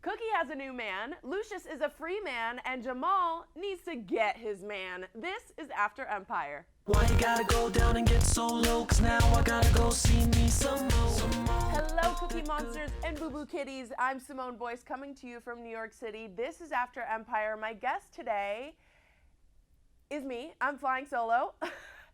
Cookie has a new man, Lucius is a free man, and Jamal needs to get his man. This is After Empire. Why you gotta go down and get so low? 'Cause now I gotta go see me some more. Hello, Cookie Monsters and Boo Boo Kitties. I'm Simone Boyce coming to you from New York City. This is After Empire. My guest today is me. I'm flying solo,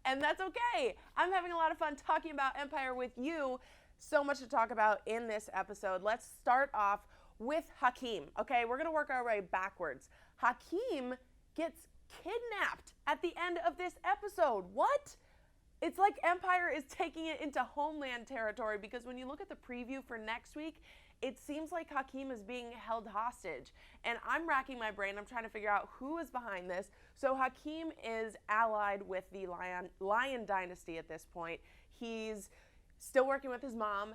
and that's okay. I'm having a lot of fun talking about Empire with you. So much to talk about in this episode. Let's start off with Hakeem. Okay, we're gonna work our way backwards. Hakeem gets kidnapped at the end of this episode. What? It's like Empire is taking it into Homeland territory, because when you look at the preview for next week, it seems like Hakeem is being held hostage. And I'm racking my brain. I'm trying to figure out who is behind this. So Hakeem is allied with the Lion Dynasty at this point. He's still working with his mom,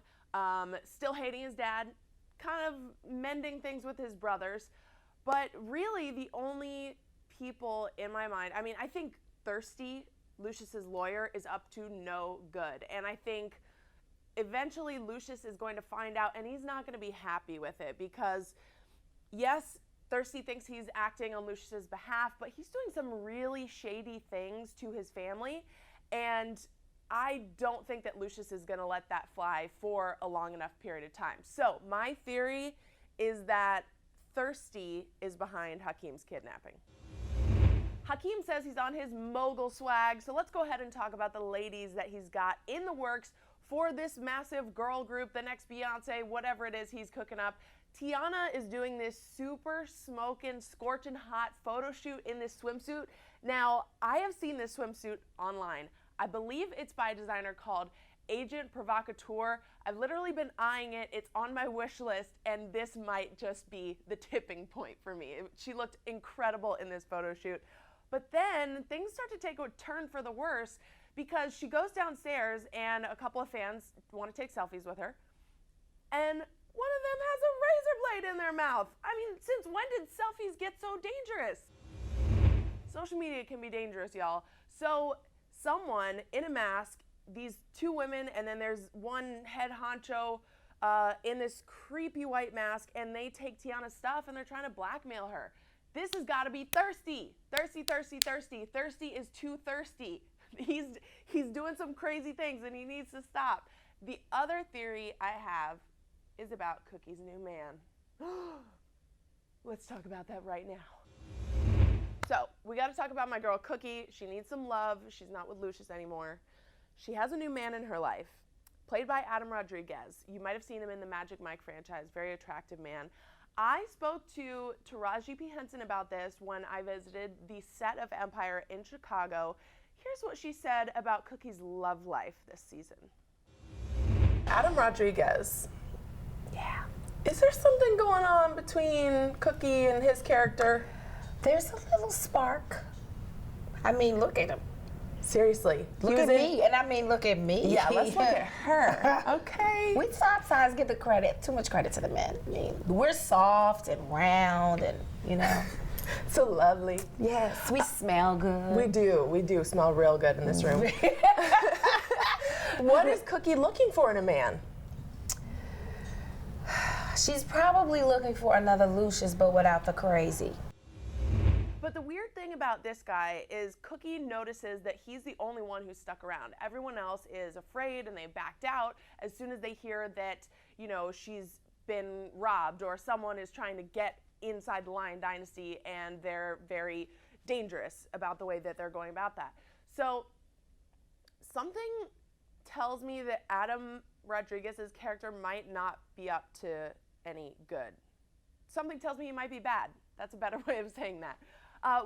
still hating his dad, kind of mending things with his brothers. But really the only people in my mind, I mean, I think Thirsty, Lucius's lawyer, is up to no good. And I think eventually Lucius is going to find out, and he's not going to be happy with it, because yes, Thirsty thinks he's acting on Lucius's behalf, but he's doing some really shady things to his family, and I don't think that Lucius is going to let that fly for a long enough period of time. So my theory is that Thirsty is behind Hakeem's kidnapping. Hakeem says he's on his mogul swag, so let's go ahead and talk about the ladies that he's got in the works for this massive girl group, the next Beyonce, whatever it is he's cooking up. Tiana is doing this super smoking, scorching hot photo shoot in this swimsuit. Now, I have seen this swimsuit online. I believe it's by a designer called Agent Provocateur. I've literally been eyeing it. It's on my wish list, and this might just be the tipping point for me. She looked incredible in this photo shoot. But then things start to take a turn for the worse, because she goes downstairs and a couple of fans want to take selfies with her. And one of them has a razor blade in their mouth. I mean, since when did selfies get so dangerous? Social media can be dangerous, y'all. So someone in a mask, these two women, and then there's one head honcho in this creepy white mask, and they take Tiana's stuff and they're trying to blackmail her. This has got to be Thirsty. Thirsty, Thirsty, Thirsty. Thirsty is too thirsty. He's doing some crazy things and he needs to stop. The other theory I have is about Cookie's new man. Let's talk about that right now. So we got to talk about my girl Cookie. She needs some love. She's not with Lucius anymore. She has a new man in her life, played by Adam Rodriguez. You might have seen him in the Magic Mike franchise. Very attractive man. I spoke to Taraji P. Henson about this when I visited the set of Empire in Chicago. Here's what she said about Cookie's love life this season. Adam Rodriguez. Yeah. Is there something going on between Cookie and his character? There's a little spark. I mean, look at him. Seriously. Look at me. And I mean, look at me. Yeah, let's look at her. Okay. We top sides get the credit, too much credit to the men. I mean, we're soft and round and, you know. So lovely. Yes, we smell good. We do smell real good in this room. What is Cookie looking for in a man? She's probably looking for another Lucius, but without the crazy. But the weird thing about this guy is Cookie notices that he's the only one who's stuck around. Everyone else is afraid and they backed out as soon as they hear that, you know, she's been robbed or someone is trying to get inside the Lion Dynasty, and they're very dangerous about the way that they're going about that. So something tells me that Adam Rodriguez's character might not be up to any good. Something tells me he might be bad. That's a better way of saying that.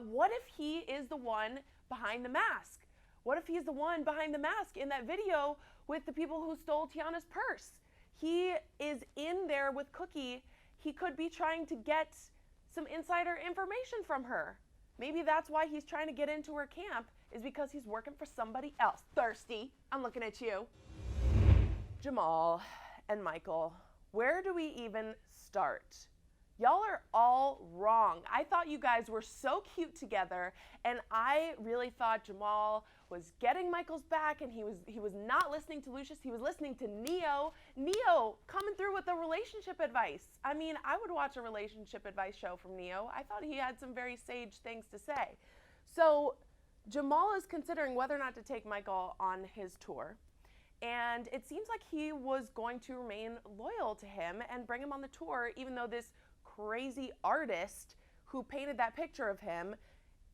What if he is the one behind the mask? What if he's the one behind the mask in that video with the people who stole Tiana's purse? He is in there with Cookie. He could be trying to get some insider information from her. Maybe that's why he's trying to get into her camp, is because he's working for somebody else. Thirsty, I'm looking at you. Jamal and Michael, where do we even start? Y'all are all wrong. I thought you guys were so cute together, and I really thought Jamal was getting Michael's back, and he was not listening to Lucius. He was listening to Neo. Neo coming through with the relationship advice. I mean, I would watch a relationship advice show from Neo. I thought he had some very sage things to say. So Jamal is considering whether or not to take Michael on his tour. And it seems like he was going to remain loyal to him and bring him on the tour, even though this crazy artist who painted that picture of him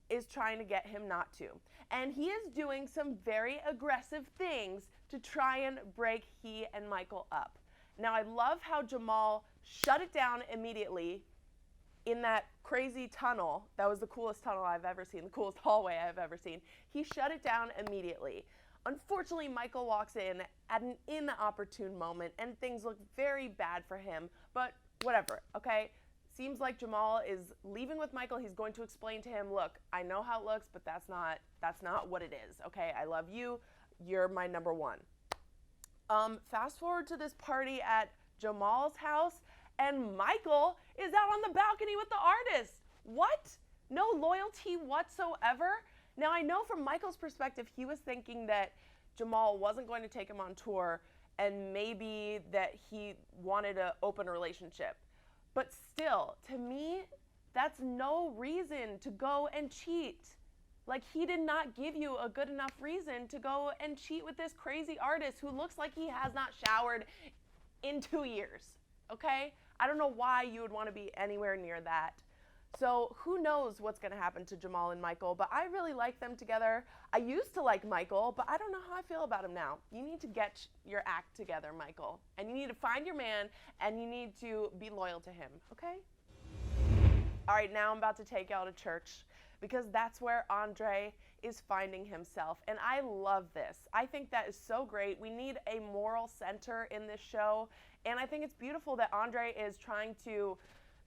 is trying to get him not to. And he is doing some very aggressive things to try and break he and Michael up. Now, I love how Jamal shut it down immediately in that crazy tunnel. That was the coolest tunnel I've ever seen, the coolest hallway I've ever seen. He shut it down immediately. Unfortunately, Michael walks in at an inopportune moment, and things look very bad for him, but whatever, okay? Seems like Jamal is leaving with Michael. He's going to explain to him, look, I know how it looks, but that's not what it is, okay? I love you. You're my number one. Fast forward to this party at Jamal's house, and Michael is out on the balcony with the artist. What? No loyalty whatsoever? Now, I know from Michael's perspective, he was thinking that Jamal wasn't going to take him on tour, and maybe that he wanted to open a relationship. But still, to me, that's no reason to go and cheat. Like, he did not give you a good enough reason to go and cheat with this crazy artist who looks like he has not showered in 2 years, okay? I don't know why you would want to be anywhere near that. So who knows what's going to happen to Jamal and Michael, but I really like them together. I used to like Michael, but I don't know how I feel about him now. You need to get your act together, Michael, and you need to find your man, and you need to be loyal to him, okay? All right, now I'm about to take y'all to church because that's where Andre is finding himself, and I love this. I think that is so great. We need a moral center in this show, and I think it's beautiful that Andre is trying to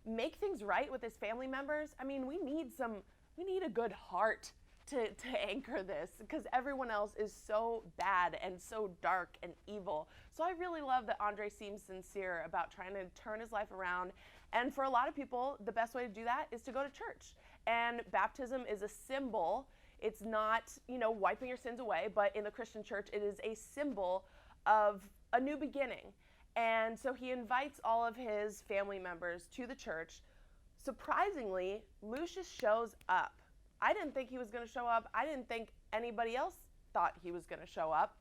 make things right with his family members. I mean, we need a good heart to anchor this because everyone else is so bad and so dark and evil. So I really love that Andre seems sincere about trying to turn his life around. And for a lot of people, the best way to do that is to go to church. And baptism is a symbol. It's not, wiping your sins away, but in the Christian church, it is a symbol of a new beginning. And so he invites all of his family members to the church. Surprisingly, Lucius shows up. I didn't think he was going to show up. I didn't think anybody else thought he was going to show up.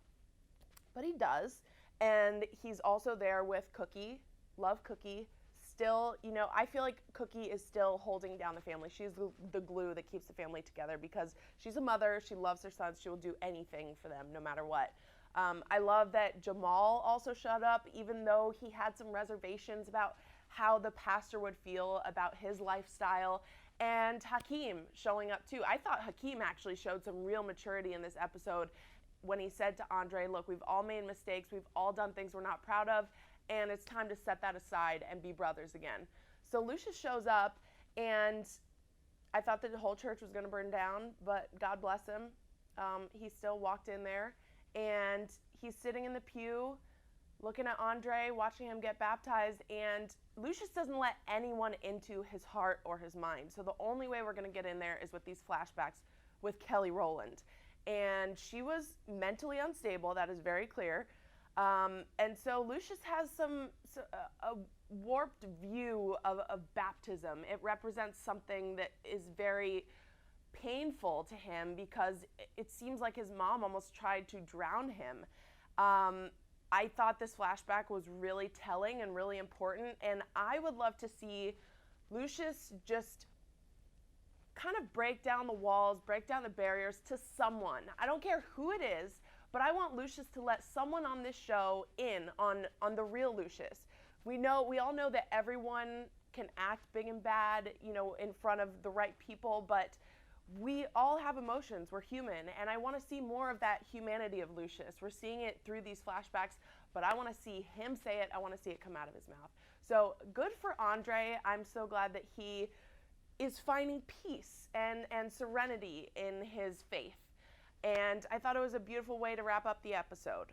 But he does. And he's also there with Cookie. Love Cookie. Still, I feel like Cookie is still holding down the family. She's the glue that keeps the family together because she's a mother. She loves her sons. She will do anything for them no matter what. I love that Jamal also showed up, even though he had some reservations about how the pastor would feel about his lifestyle. And Hakeem showing up too. I thought Hakeem actually showed some real maturity in this episode when he said to Andre, look, we've all made mistakes. We've all done things we're not proud of. And it's time to set that aside and be brothers again. So Lucius shows up, and I thought that the whole church was going to burn down, but God bless him. He still walked in there. And he's sitting in the pew, looking at Andre, watching him get baptized, and Lucius doesn't let anyone into his heart or his mind. So the only way we're going to get in there is with these flashbacks with Kelly Rowland. And she was mentally unstable, that is very clear. And so Lucius has a warped view of baptism. It represents something that is very painful to him because it seems like his mom almost tried to drown him. I thought this flashback was really telling and really important, and I would love to see Lucius just kind of break down the walls, break down the barriers to someone. I don't care who it is, but I want Lucius to let someone on this show in on the real Lucius. We all know that everyone can act big and bad, in front of the right people, but we all have emotions. We're human, and I want to see more of that humanity of Lucius. We're seeing it through these flashbacks, but I want to see him say it. I want to see it come out of his mouth. So good for Andre. I'm so glad that he is finding peace and serenity in his faith. And I thought it was a beautiful way to wrap up the episode.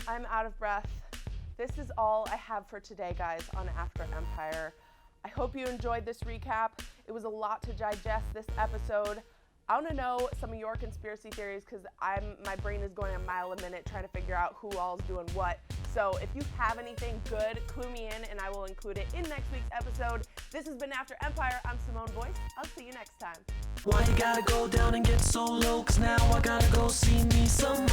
I'm out of breath. this is all I have for today, guys, on After Empire. I hope you enjoyed this recap. It was a lot to digest this episode. I want to know some of your conspiracy theories because my brain is going a mile a minute trying to figure out who all's doing what. So if you have anything good, clue me in and I will include it in next week's episode. This has been After Empire. I'm Simone Boyce. I'll see you next time. Why you gotta go down and get so low? 'Cause now I gotta go see me some